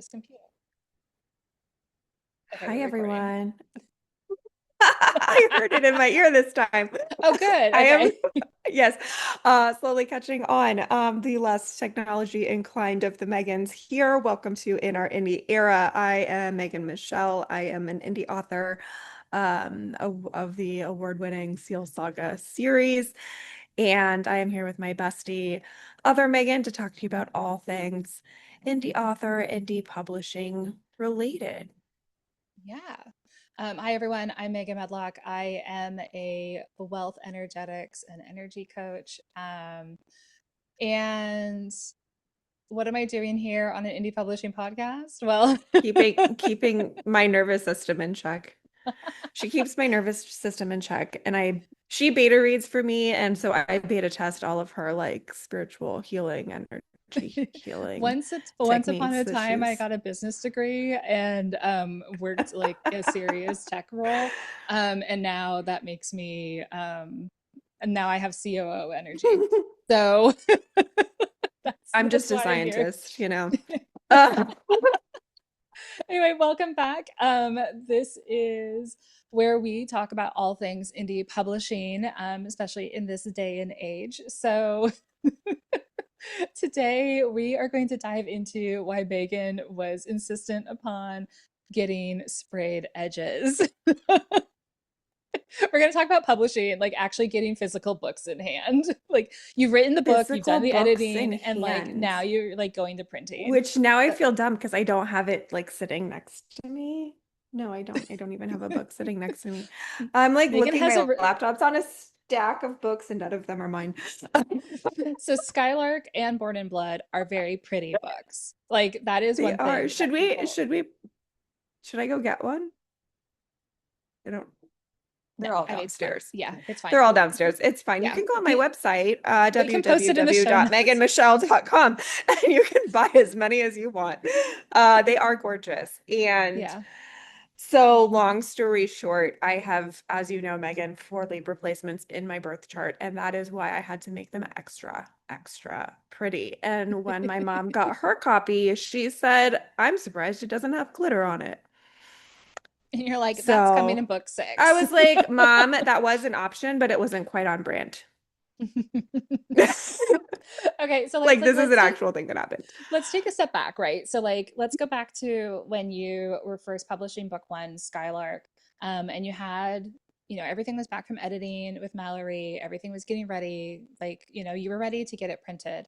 this computer. Okay, Hi, we're recording. everyone. I heard it in my ear this time. Oh, good. I am, Okay. yes, slowly catching on. The less technology inclined of the Megans here. Welcome to In Our Indie Era. I am Megan Michelle. I am an indie author of the award-winning Seal Saga series. And I am here with my bestie, other Megan, to talk to you about all things indie author, indie publishing related. Yeah. Hi, everyone. I'm Megan Medlock. I am a wealth energetics and energy coach. And what am I doing here on an indie publishing podcast? Well, Keeping my nervous system in check. She keeps my nervous system in check, and she beta reads for me, and so I beta test all of her like spiritual healing, energy healing once upon techniques a that time, I she's got a business degree and worked like a serious tech role. And now that makes me and now I have COO energy. So I'm that's just a why I'm here. scientist, you know. Uh, Anyway, welcome back. This is where we talk about all things indie publishing, especially in this day and age. So today we are going to dive into why Megan was insistent upon getting sprayed edges. We're going to talk about publishing, like actually getting physical books in hand. Like you've written the book, you've Physical done the books in editing, and like hand, now you're like going to printing. which now I So feel dumb because I don't have it like sitting next to me. No, I don't. I don't even have a book sitting next to me. I'm like Megan looking, has my laptop's on a stack of books and none of them are mine. so Skylark and Born in Blood are very pretty books. Like that is They one are. thing that people Should I go get one? I don't, no, they're all I mean it's fine. downstairs. Yeah, it's fine. They're all downstairs. It's fine. You Yeah. can go on my website, We can post it in the show notes. www.meganmichelle.com, and you can buy as many as you want. They are gorgeous. And Yeah. so, long story short, I have, as you know, Megan, four lead replacements in my birth chart, and that is why I had to make them extra, extra pretty. And when my mom got her copy, she said, I'm surprised it doesn't have glitter on it. And you're like, that's coming So in book I six. was like, Mom, that was an option, but it wasn't quite on brand. Okay, so Like, this is an actual thing that happened. let's take a step back, right? So like let's go back to when you were first publishing book one, Skylark, and you had, everything was back from editing with Mallory, everything was getting ready, like, you were ready to get it printed.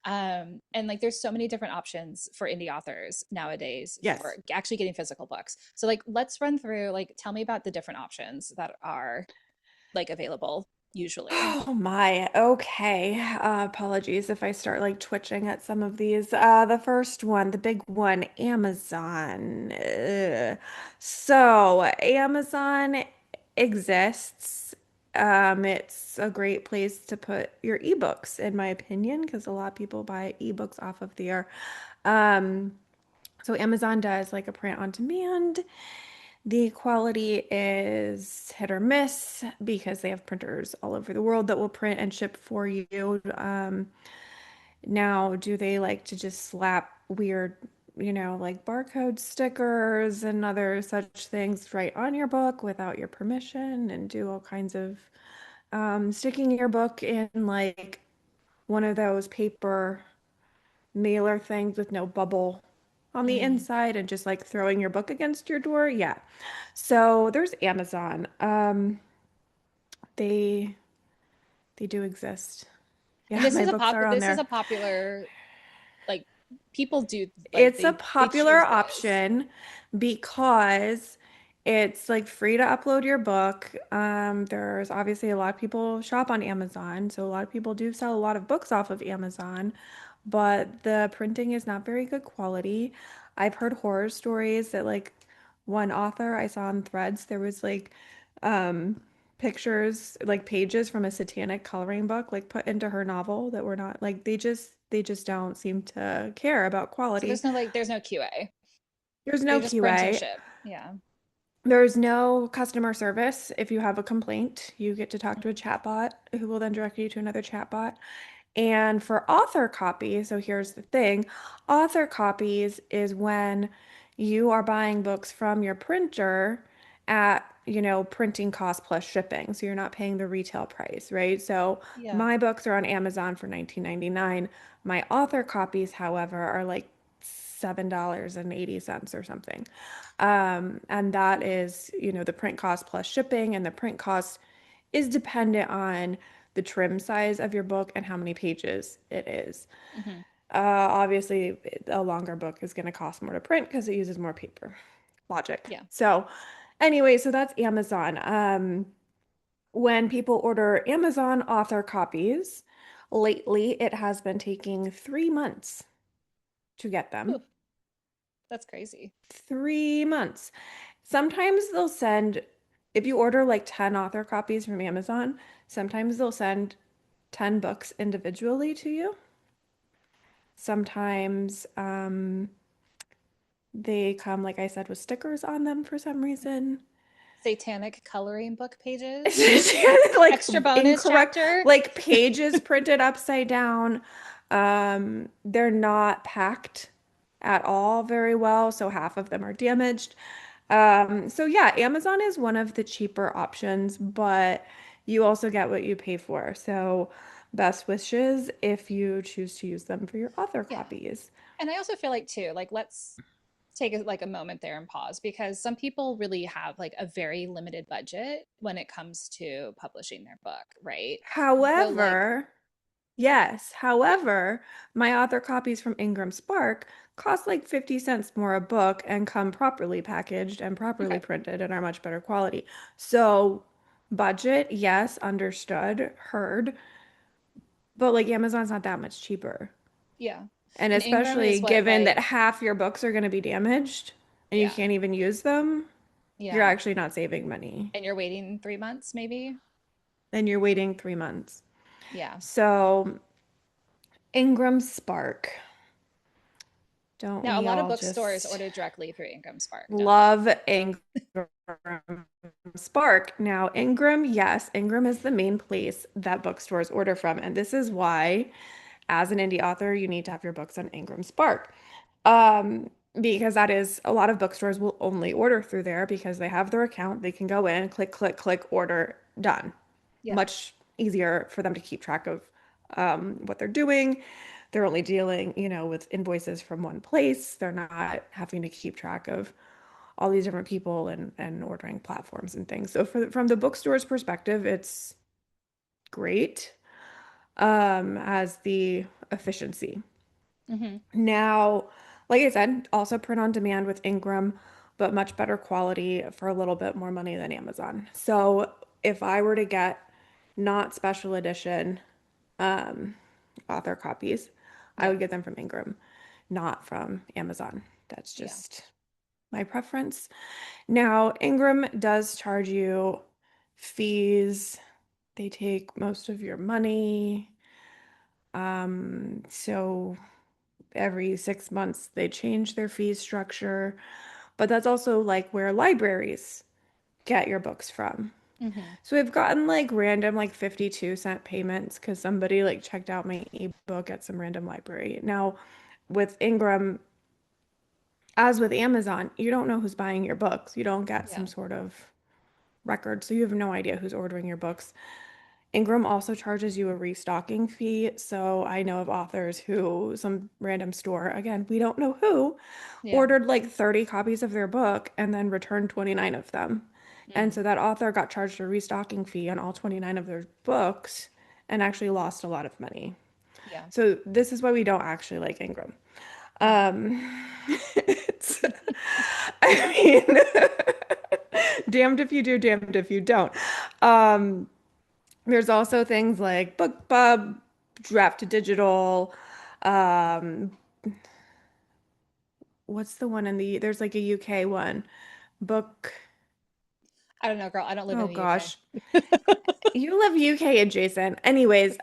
And like there's so many different options for indie authors nowadays for Yes. actually getting physical books. So like let's run through, like tell me about the different options that are like available usually. Oh my. Okay. Apologies if I start like twitching at some of these. The first one, the big one, Amazon. So Amazon exists. It's a great place to put your ebooks, in my opinion, because a lot of people buy ebooks off of there. Um, so Amazon does like a print on demand. The quality is hit or miss because they have printers all over the world that will print and ship for you. Now, do they like to just slap weird, like barcode stickers and other such things right on your book without your permission and do all kinds of sticking your book in like one of those paper mailer things with no bubble on the Mm. inside and just like throwing your book against your door? Yeah. So there's Amazon. They they do exist. And Yeah, my books are on this is there. a popular, like people do, like It's a they popular choose those. option because it's like free to upload your book. There's obviously a lot of people shop on Amazon, so a lot of people do sell a lot of books off of Amazon, but the printing is not very good quality. I've heard horror stories that like one author I saw on Threads, there was like um pictures, like pages from a satanic coloring book like put into her novel that were not like they just don't seem to care about So quality. there's no QA. There's They no just print and QA. ship. Yeah. There's no customer service. If you have a complaint, you get to talk to a chatbot who will then direct you to another chatbot. And for author copies, so here's the thing, author copies is when you are buying books from your printer at, printing cost plus shipping. So you're not paying the retail price, right? So Yeah. my books are on Amazon for 19.99. My author copies, however, are like $7.80 or something. And that is, the print cost plus shipping, and the print cost is dependent on the trim size of your book and how many pages it is. Hmm. Obviously, a longer book is going to cost more to print because it uses more paper. Logic. Yeah. So, anyway, so that's Amazon. When people order Amazon author copies, lately it has been taking 3 months to get them. Ooh, that's crazy. 3 months. Sometimes they'll send, if you order like 10 author copies from Amazon, sometimes they'll send 10 books individually to you. Sometimes they come, like I said, with stickers on them for some reason. Satanic coloring book pages. It's like Extra bonus incorrect, chapter. like pages printed upside down. They're not packed at all very well, so half of them are damaged. So yeah, Amazon is one of the cheaper options, but you also get what you pay for. So best wishes if you choose to use them for your author Yeah. copies. And I also feel like too, like let's take like a moment there and pause because some people really have like a very limited budget when it comes to publishing their book, right? So like, However, yes, yeah, however, my author copies from Ingram Spark cost like 50 cents more a book and come properly packaged and properly okay, printed and are much better quality. So, budget, yes, understood, heard, but like Amazon's not that much cheaper. yeah. And And Ingram especially is what given that like, half your books are going to be damaged and you yeah, can't even use them, you're yeah. actually not saving money. And you're waiting 3 months maybe. And you're waiting 3 months. Yeah. So, Ingram Spark. Don't Now a we lot of all bookstores just order directly through Ingram Spark, don't they? love Ingram Spark? Now, Ingram, yes, Ingram is the main place that bookstores order from. And this is why, as an indie author, you need to have your books on Ingram Spark. Because that is a lot of bookstores will only order through there because they have their account. They can go in, click, click, click, order, done. Yeah. Much easier for them to keep track of what they're doing. They're only dealing, with invoices from one place. They're not having to keep track of all these different people and ordering platforms and things. So from the bookstore's perspective, it's great as the efficiency. Hmm. Now, like I said, also print on demand with Ingram, but much better quality for a little bit more money than Amazon. So if I were to get not special edition um, author copies, I Yeah. would get them from Ingram, not from Amazon. That's Yeah. just my preference. Now, Ingram does charge you fees. They take most of your money. So every 6 months they change their fee structure. But that's also like where libraries get your books from. Hmm. So we've gotten like random like 52-cent payments because somebody like checked out my ebook at some random library. Now, with Ingram, as with Amazon, you don't know who's buying your books. You don't get some Yeah. sort of record, so you have no idea who's ordering your books. Ingram also charges you a restocking fee. So I know of authors who, some random store, again, we don't know who, Yeah. ordered like 30 copies of their book and then returned 29 of them. And Mm. so that author got charged a restocking fee on all 29 of their books and actually lost a lot of money. Yeah. So this is why we don't actually like Ingram. Hmm. It's, I mean, damned if you do, damned if you don't. Um, there's also things like BookBub, Draft to Digital. Um, what's the one there's like a UK one. Book. I don't know, girl. I don't live in Oh the UK. gosh. You live UK adjacent. Anyways,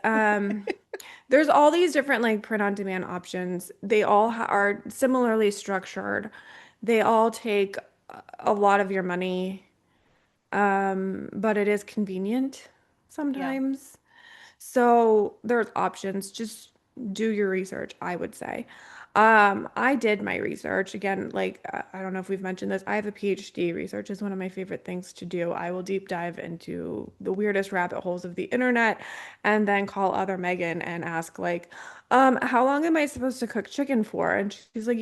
there's all these different like print on demand options. They all are similarly structured. They all take a lot of your money, but it is convenient Yeah. sometimes. So there's options. Just do your research, I would say. I did my research. Again, like I don't know if we've mentioned this. I have a PhD. Research is one of my favorite things to do. I will deep dive into the weirdest rabbit holes of the internet and then call other Megan and ask like, how long am I supposed to cook chicken for? And she's like,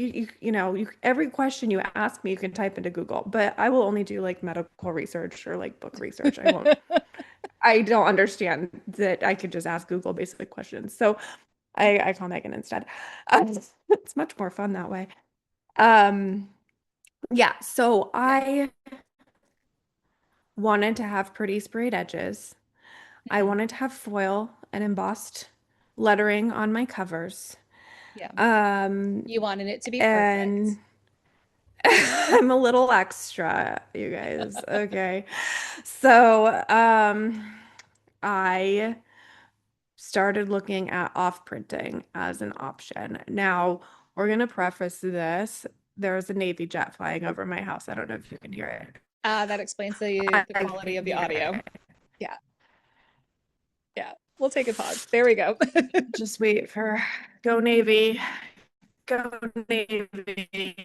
every question you ask me, you can type into Google, but I will only do like medical research or like book research. I don't understand that I could just ask Google basic questions. So I call Megan instead. It's much more fun that way. Um, yeah, so Yeah. I wanted to have pretty sprayed edges. I Mhm. wanted to have foil and embossed lettering on my covers. Yeah. Um, You wanted it to be and perfect. I'm a little extra, you guys. Okay. So, I started looking at off printing as an option. Now, we're going to preface this. There's a Navy jet flying over my house. I don't know if you can hear it. That explains the I quality can of the hear audio. it. Yeah. Yeah. We'll take a pause. There we go. Just wait for go Navy, go Navy.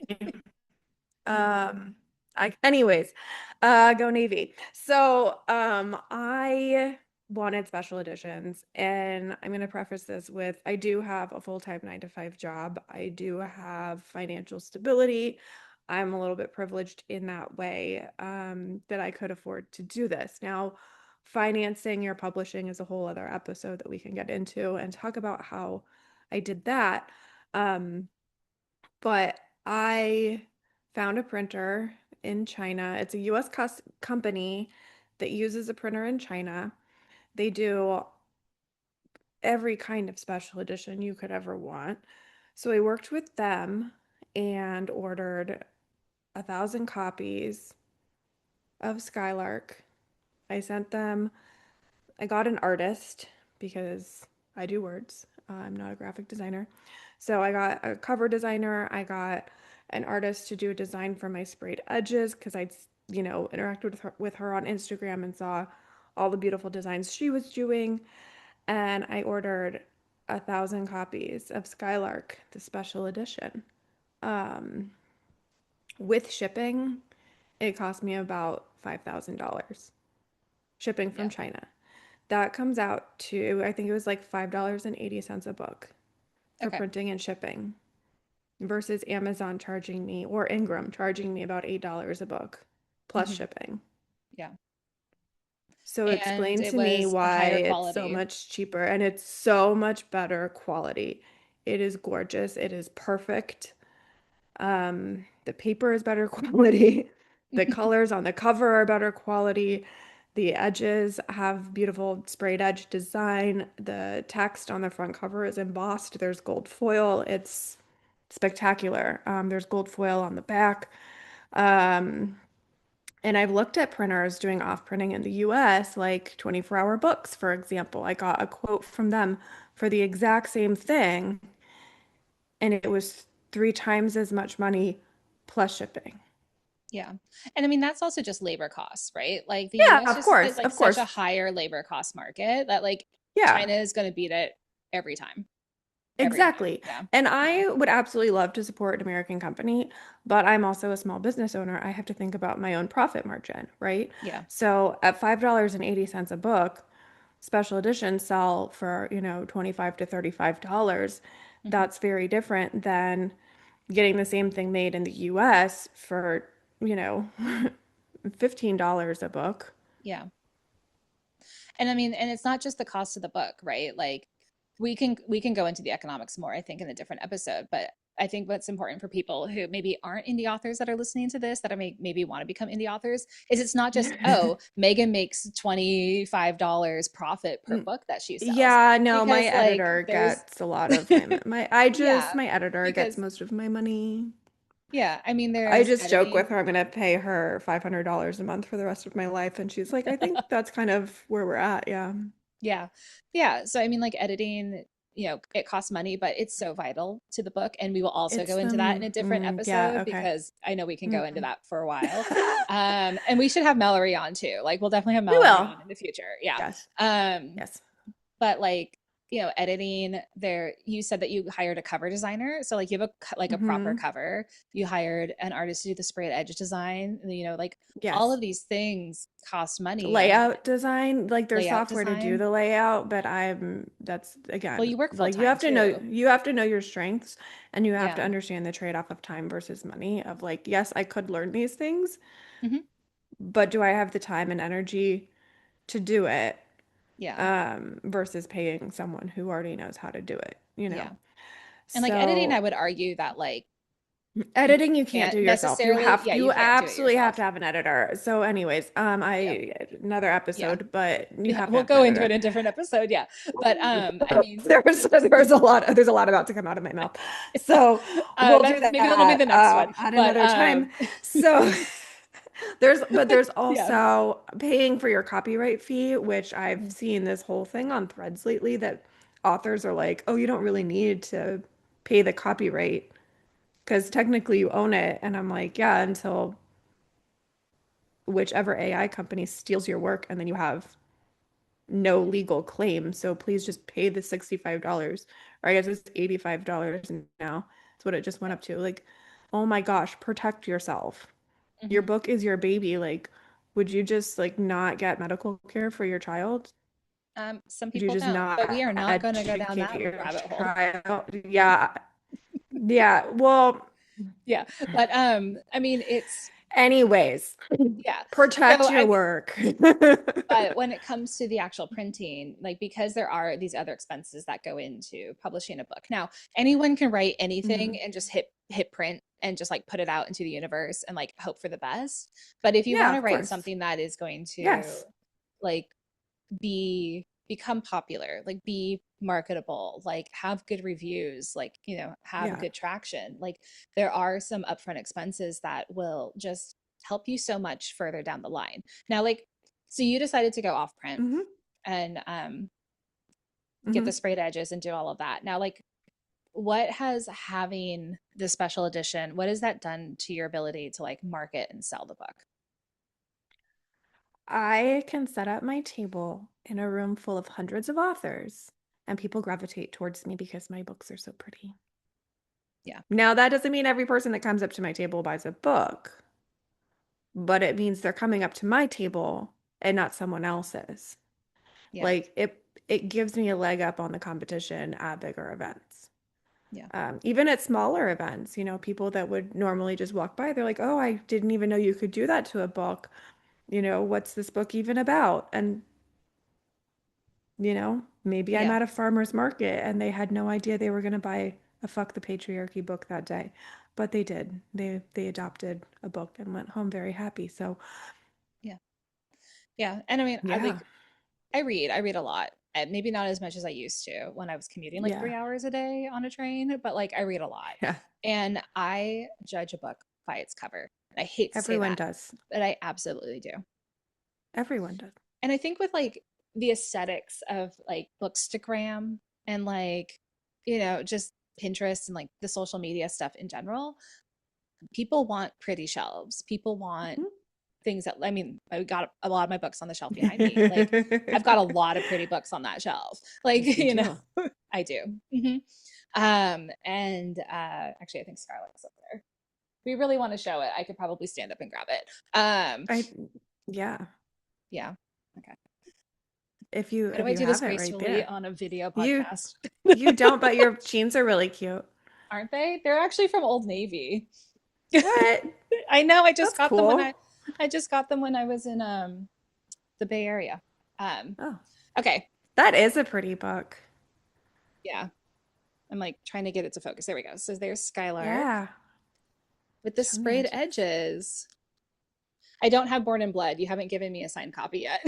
Um, anyways, go Navy. So, I wanted special editions, and I'm gonna preface this with I do have a full-time 9 to 5 job. I do have financial stability. I'm a little bit privileged in that way, that I could afford to do this. Now, financing your publishing is a whole other episode that we can get into and talk about how I did that. Um, but I found a printer in China. It's a US company that uses a printer in China. They do every kind of special edition you could ever want. So I worked with them and ordered 1,000 copies of Skylark. I sent them, I got an artist because I do words. I'm not a graphic designer. So I got a cover designer. I got an artist to do a design for my sprayed edges because I'd, interacted with her on Instagram and saw all the beautiful designs she was doing. And I ordered 1,000 copies of Skylark, the special edition. Um, with shipping, it cost me about $5,000 shipping from Yeah. China. That comes out to, I think it was like $5.80 a book for Okay. printing and shipping versus Amazon charging me or Ingram charging me about $8 a book plus Hmm. shipping. Yeah. So And explain it to me was a why higher it's so quality. much cheaper and it's so much better quality. It is gorgeous. It is perfect. The paper is better quality. The colors on the cover are better quality. The edges have beautiful sprayed edge design. The text on the front cover is embossed. There's gold foil. It's spectacular. There's gold foil on the back. Um, and I've looked at printers doing off printing in the US, like 24-hour books, for example. I got a quote from them for the exact same thing, and it was 3 times as much money plus shipping. Yeah. And I mean, that's also just labor costs, right? Like the Yeah, US of just is course, like of such a course. higher labor cost market that like Yeah, China is going to beat it every time. Every time. exactly. Yeah. And Yeah. I would absolutely love to support an American company, but I'm also a small business owner. I have to think about my own profit margin, right? Yeah. So at $5.80 a book, special editions sell for, 25 to $35. Hmm. That's very different than getting the same thing made in the US for, you know, $15 a book. Yeah. And I mean, and it's not just the cost of the book, right? Like we can go into the economics more, I think, in a different episode. But I think what's important for people who maybe aren't indie authors that are listening to this, that are maybe want to become indie authors, is it's not just, oh, Megan makes $25 profit per book that she sells. Yeah, no, my Because like editor there's gets a lot of my yeah, my editor gets because most of my money. yeah, I mean I there's just joke with editing. her I'm gonna pay her $500 a month for the rest of my life, and she's like, I think that's kind of where we're at. Yeah. Yeah. Yeah. So I mean like editing, it costs money, but it's so vital to the book. And we will also It's go into that in a different yeah, episode okay. because I know we can go into Mm. that for a while. And we should have Mallory on too. Like we'll definitely have We Mallory will. on in the future. Yeah. Yes. Um, Yes. but like, editing there, you said that you hired a cover designer. So like you have like a proper Hmm. cover. You hired an artist to do the sprayed edge design. Like all Yes. of these things cost money and Layout design, like there's layout software to do design. the layout, but that's Well, again, you work full like time too. you have to know your strengths and you have to Yeah. understand the trade-off of time versus money of like, yes, I could learn these things, Hmm. but do I have the time and energy to do it? Yeah. Versus paying someone who already knows how to do it, you know? Yeah. And like editing, I So would argue that like you editing you can't can't do yourself. necessarily, yeah, You you can't do it absolutely have yourself. to have an editor. So anyways, Yep. another Yeah. episode, but you Yeah. have to We'll have an go into it editor. in a different episode. Yeah. But I mean, There's a lot about to come out of my mouth. So we'll do maybe that'll be that the next one. at But another time. So there's yeah. also paying for your copyright fee, which I've Mhm. seen this whole thing on Threads lately that authors are like, oh, you don't really need to pay the copyright because technically you own it. And I'm like, yeah, until whichever AI company steals your work and then you have no legal claim. So please just pay the $65. Or I guess it's $85 now. That's what it just went Yeah. up to. Like, oh my gosh, protect yourself. Your Hmm. book is your baby. Like, would you just like not get medical care for your child? Some Would you people just don't, but we not are not going to go down educate that your rabbit hole. child? Yeah. Yeah. Well, Yeah. But I mean, it's anyways, yeah. So protect your I work. But when it comes to the actual printing, like because there are these other expenses that go into publishing a book. Now, anyone can write anything Mhm. and just hit print and just like put it out into the universe and like hope for the best. But if you Yeah, want to of write course. something that is going to Yes. like become popular, like be marketable, like have good reviews, like, have Yeah. good traction, like there are some upfront expenses that will just help you so much further down the line. Now, like, so you decided to go off print Hmm. and get the Hmm. sprayed edges and do all of that. Now, like, what has having the special edition, what has that done to your ability to like market and sell the book? I can set up my table in a room full of hundreds of authors, and people gravitate towards me because my books are so pretty. Yeah. Now, that doesn't mean every person that comes up to my table buys a book, but it means they're coming up to my table and not someone else's. Yeah. Like it gives me a leg up on the competition at bigger events. Yeah. Even at smaller events, people that would normally just walk by, they're like, "Oh, I didn't even know you could do that to a book. What's this book even about?" And maybe I'm Yeah. at a farmer's market and they had no idea they were going to buy a Fuck the Patriarchy book that day. But they did. They adopted a book and went home very happy. So, Yeah. Yeah. And I mean, yeah. I read a lot. Maybe not as much as I used to when I was commuting like Yeah. 3 hours a day on a train, but like I read a lot. Yeah. And I judge a book by its cover. And I hate to say Everyone that, does. but I absolutely do. Everyone does. And I think with like the aesthetics of like Bookstagram and like, just Pinterest and like the social media stuff in general, people want pretty shelves. People want Mhm. things that, I mean, I got a lot of my books on the shelf behind me. Like I've got a lot of pretty books on that shelf. Like, Yes, you do. I do. Hmm. And actually I think Scarlett's up there. If we really want to show it, I could probably stand up and grab it. I yeah. Yeah. Okay. How do If I you do this have it right gracefully there. on a video You podcast? you don't, but your jeans are really cute. Aren't they? They're actually from Old Navy. What? I know. That's cool. I just got them when I was in the Bay Area. Um Oh, okay. that is a pretty book. Yeah. I'm like trying to get it to focus. There we go. So there's Skylark Yeah. with the Show me sprayed edges. edges. I don't have Born in Blood. You haven't given me a signed copy yet.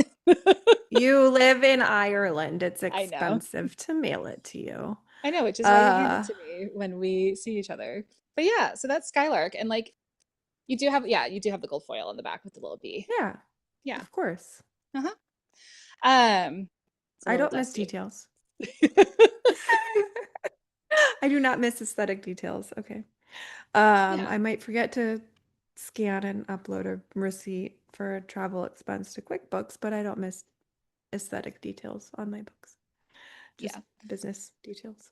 You live in Ireland. It's I know. expensive to mail it to you. I know, which is why you hand it Uh, to me when we see each other. But yeah, so that's Skylark. And like you do have, yeah, you do have the gold foil on the back with the little bee. yeah, Yeah. of course. Uh-huh. It's a I little don't miss dusty. details. I do not miss aesthetic details. Okay. Yeah. I might forget to scan and upload a receipt for a travel expense to QuickBooks, but I don't miss aesthetic details on my books. just Yeah. business details.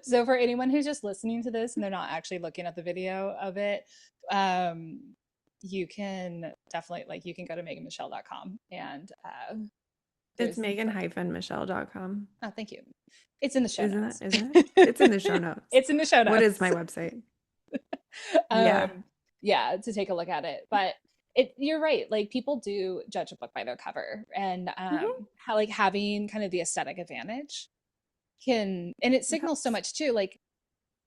So for anyone who's just listening to this and they're not actually looking at the video of it, um, you can definitely like you can go to meganmichelle.com and It's there's megan-michelle.com. oh thank you. It's in the show Isn't it? notes. Isn't it? It's in the show notes. It's in the show What is my notes. website? Yeah. Um, yeah, to take a look at it. But it you're right. Like people do judge a book by their cover and Hmm. how like having kind of the aesthetic advantage can and it It signals so helps. much too, like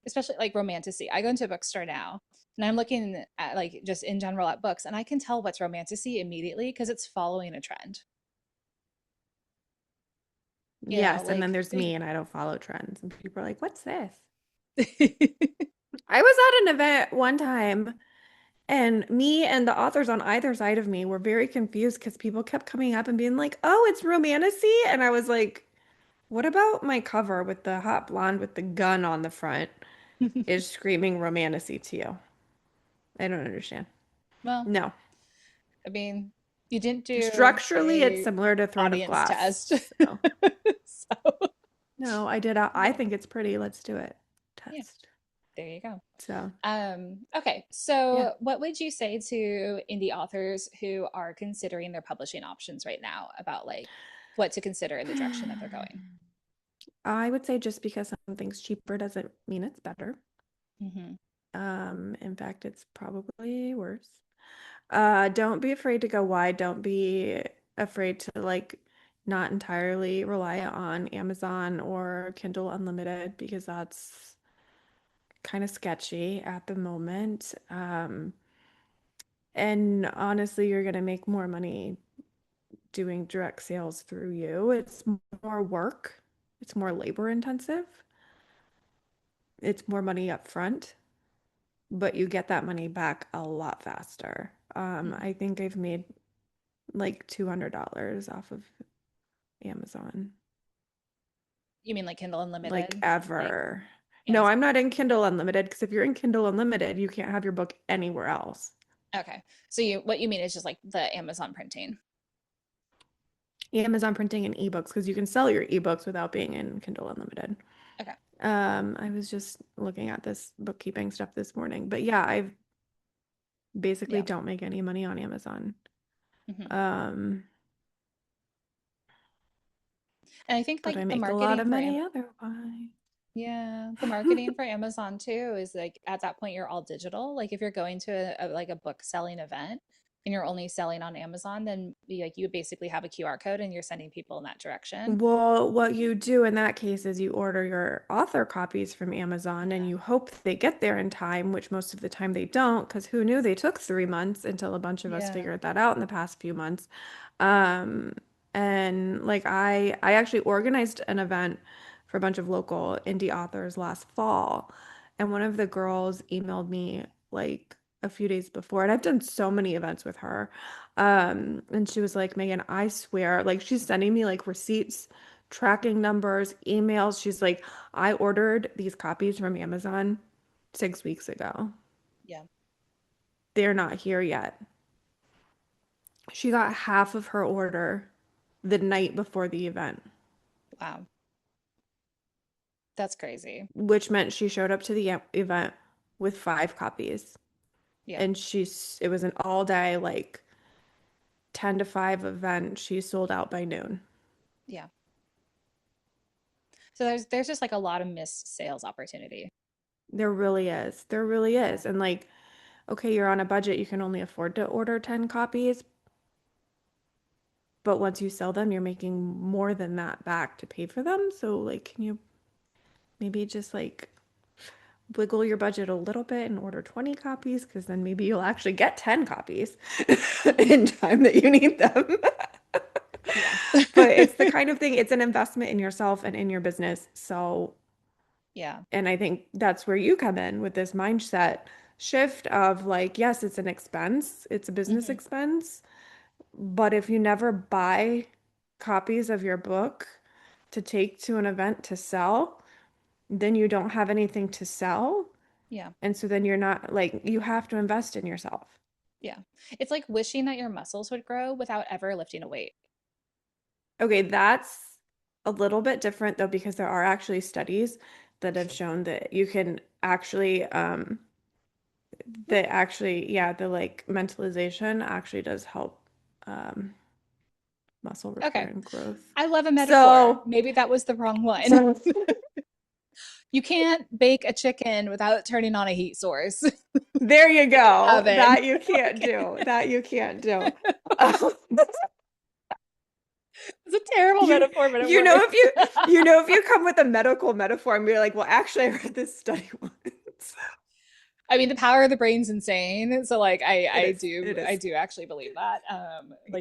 especially like romantasy. I go into a bookstore now and I'm looking at like just in general at books and I can tell what's romantasy immediately because it's following a trend. You know, Yes, and then like there's me, and I don't follow trends, and people are like, "What's this?" they I was at an event one time, and me and the authors on either side of me were very confused because people kept coming up and being like, "Oh, it's romantasy," and I was like, "What about my cover with the hot blonde with the gun on the front is screaming romantasy to you?" I don't understand. well, No. I mean, you didn't do Structurally, it's a similar to Throne of audience Glass. test. So, So, no, I did. I yeah. think it's pretty. Let's do it. Yeah, Test. there you go. So, Okay, yeah. so what would you say to indie authors who are considering their publishing options right now about like what to consider in the direction that they're going? I would say just because something's cheaper doesn't mean it's better. Hmm. In fact, it's probably worse. Don't be afraid to go wide. Don't be afraid to like not entirely rely on Amazon or Kindle Unlimited because that's kind of sketchy at the moment. And honestly, you're gonna make more money doing direct sales through you. It's more work. It's more labor intensive. It's more money up front, but you get that money back a lot faster. Hmm. I think I've made like $200 off of Amazon, You mean like Kindle like Unlimited, like ever. No, Amazon? I'm not in Kindle Unlimited because if you're in Kindle Unlimited, you can't have your book anywhere else. Okay, so you what you mean is just like the Amazon printing. Amazon printing and ebooks because you can sell your ebooks without being in Kindle Unlimited. Okay. I was just looking at this bookkeeping stuff this morning, but yeah, I basically Yeah. don't make any money on Amazon. Hmm. Um, And I think but like I the make a lot marketing of for money otherwise. yeah, the marketing for Amazon too is like at that point you're all digital. Like if you're going to like a book selling event and you're only selling on Amazon, then like you basically have a QR code and you're sending people in that direction. Well, what you do in that case is you order your author copies from Amazon and Yeah. you hope they get there in time, which most of the time they don't, because who knew they took 3 months until a bunch of us Yeah. figured that out in the past few months. Um, and like I actually organized an event for a bunch of local indie authors last fall, and one of the girls emailed me like a few days before, and I've done so many events with her. And she was like, Megan, I swear, like she's sending me like receipts, tracking numbers, emails. She's like, I ordered these copies from Amazon 6 weeks ago. Yeah. They're not here yet. She got half of her order the night before the event, Wow. That's crazy. which meant she showed up to the event with 5 copies. Yeah. And it was an all day, like 10 to 5 event. She sold out by noon. Yeah. So there's just like a lot of missed sales opportunity. There really is. There really Yeah. is. And like, okay, you're on a budget, you can only afford to order 10 copies, but once you sell them, you're making more than that back to pay for them. So, like, can you maybe just like wiggle your budget a little bit and order 20 copies? Because then maybe you'll actually get 10 copies in time that you need them. Yeah. But it's the kind of thing, it's an investment in yourself and in your business. So, Yeah. and I think that's where you come in with this mindset shift of like, yes, it's an expense, it's a business Hmm. expense. But if you never buy copies of your book to take to an event to sell, then you don't have anything to sell. Yeah. And so then you're not like, you have to invest in yourself. Yeah. It's like wishing that your muscles would grow without ever lifting a weight. Okay, that's a little bit different though, because there are actually studies that have shown that you can actually, yeah, the like mentalization actually does help um, muscle repair Okay. and growth. I love a metaphor. So, Maybe that was the wrong one. so You can't bake a chicken without turning on a heat source. there you go. Oven. That you can't Okay. do. That you can't do. It's a terrible You metaphor, but it you know if works. you come with a medical metaphor and be like, well, actually, I read this study once. I mean, the power of the brain's insane. So like It I is. do It I is. do actually believe that.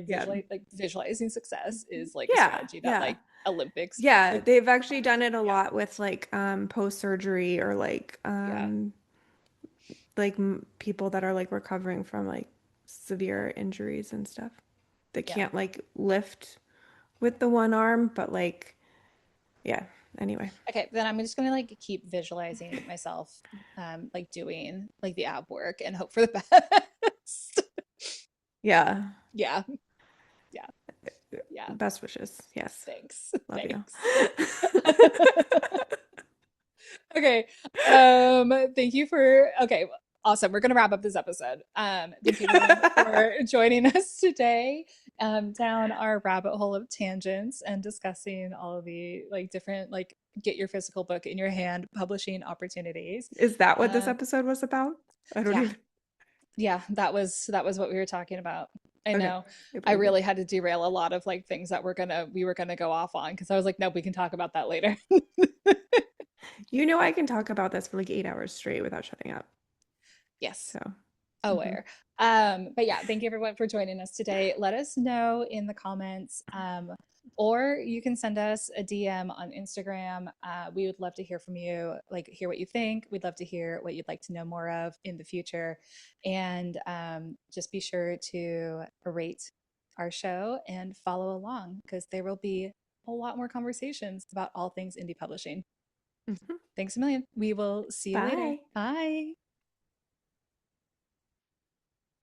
Yeah. Like visualizing success is like a Yeah. strategy that Yeah. like Olympics Yeah. like They've actually done it a yeah. lot with like post-surgery or Yeah. like people that are like recovering from like severe injuries and stuff. They Yeah. can't like lift with the one arm, but like yeah. Anyway. Okay, then I'm just gonna like keep visualizing myself like doing like the ab work and hope for the best. Yeah. Yeah. Yeah. Yeah. Best wishes. Yes. Thanks. Love you. Thanks. Okay. Thank you for okay, awesome. We're gonna wrap up this episode. Thank you everyone for joining us today down our rabbit hole of tangents and discussing all of the like different like get your physical book in your hand publishing opportunities. Is that what this Um, episode was about? I don't yeah, even. yeah, that was what we were talking about. I Okay. know. I I believe you. really had to derail a lot of like things that we were gonna go off on because I was like, nope, we can talk about that later. You know, I can talk about this for like 8 hours straight without shutting up. Yes. So, mhm. Aware. But yeah, thank you everyone for joining us today. Let us know in the comments, or you can send us a DM on Instagram. We would love to hear from you, like hear what you think. We'd love to hear what you'd like to know more of in the future. And just be sure to rate our show and follow along because there will be a lot more conversations about all things indie publishing. Mhm. Thanks a million. We will see you later. Bye. Bye.